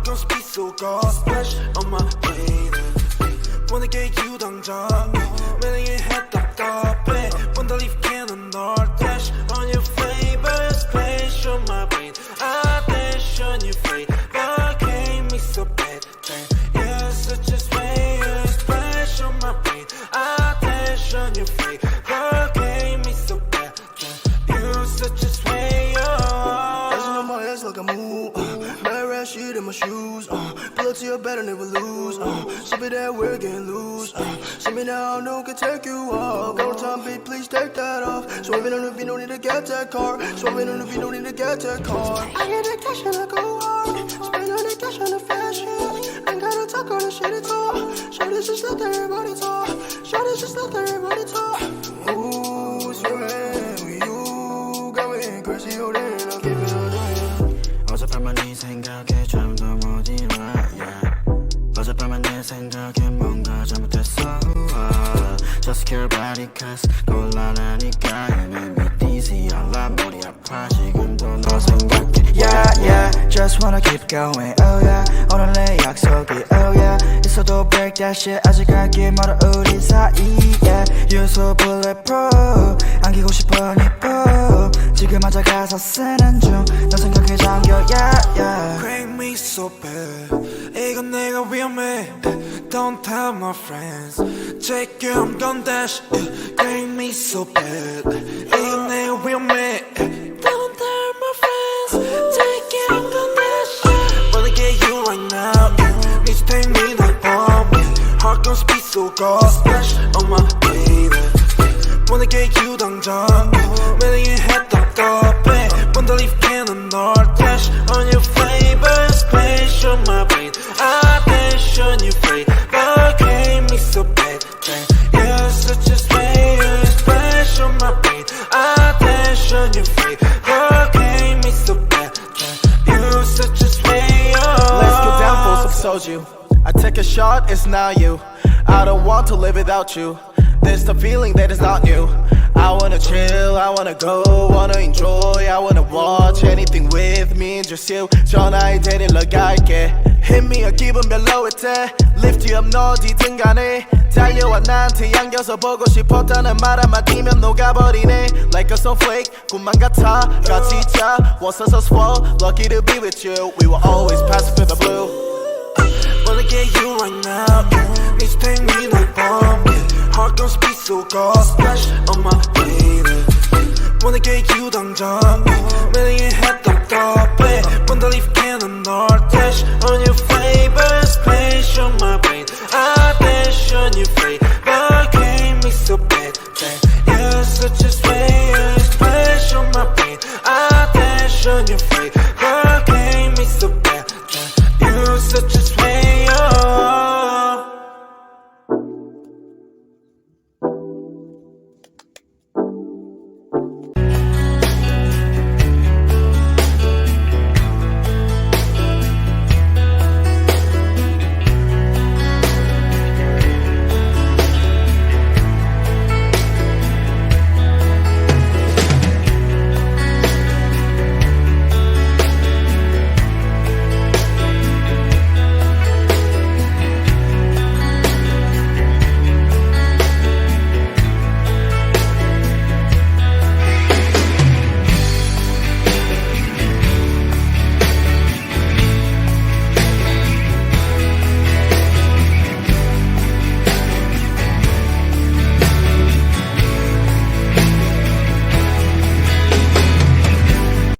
Heart gon' speed so cold. Splash on my baby. Wanna get you 당장. 매일 답답해. Wanna leave cannon or dash on your favorite splash on my brain. I dash on your face. But gave me so bad. You're such a swayer. Splash on my brain. I dash on your face. But gave me so bad. You're such a swayer. Dancing on my ass like a move. Mad rat shit in my shoes. Pull up to your bed and never lose. Sip it that we're getting loose. See me now, no one can take you off. One time, babe, please take that off. Swerving on the beat, no need to get that car. Swerving on the beat, no need to get that car. I get the cash and I go hard. Spend on the cash on the fashion. Ain't gotta talk on the shit at all. Shorty's just let everybody talk. Shorty's just let everybody talk. Ooh, swearing with you. Got me crazy, hold it, I'll keep it on. 어젯밤만 네 생각에 잠도 못 일어 어젯밤만 내 생각에 뭔가 잘못했어 Just care about it cause 곤란하니까 You make me dizzy 알아 머리 아파 지금도 너 생각해 Yeah yeah just wanna keep going Oh yeah 오늘 내 약속이 Oh yeah 있어도 break that shit 아직 갈길 멀어 우리 사이 Yeah You're so bulletproof 안기고 싶어 니뽀 지금 앉아 가사 쓰는 중 너 생각에 잠겨 Yeah yeah Crank me so bad 이건 내가 위험해 Don't tell my friends Check you I'm gon' dash Crank me so bad 이건 내가 위험해 Don't tell my friends Check you I'm gon' dash Wanna get you right now Need to take me to home Heart gon' speed so cold Splash on my baby Wanna get you 당장 매일 답답해 Wanna leave cannon or dash on your favorite splash on my brain I dash on your face But gave me so bad You're such a slayer Splash on my brain I dash on your face But gave me so bad You're such a slayer Let's get down for some soju I take a shot, it's not you I don't want to live without you There's the feeling that is not new I wanna chill, I wanna go, wanna enjoy I wanna watch anything with me and just you 전화에 데리러 갈게 Hit me a 기분 별로일 때 Lift you up 너 어디든 간에 달려와 나한테 안겨서 보고 싶었다는 말 한마디면 녹아버리네 Like a snowflake 꿈만 같아 같이 자 Was us swell Lucky to be with you We will always pass through the blue Wanna get you right now Need to take me to home Heart gon' speed so cold Splash on my baby Wanna get you 당장 매일 답답해 Wanna leave cannon or dash On your favorite splash on my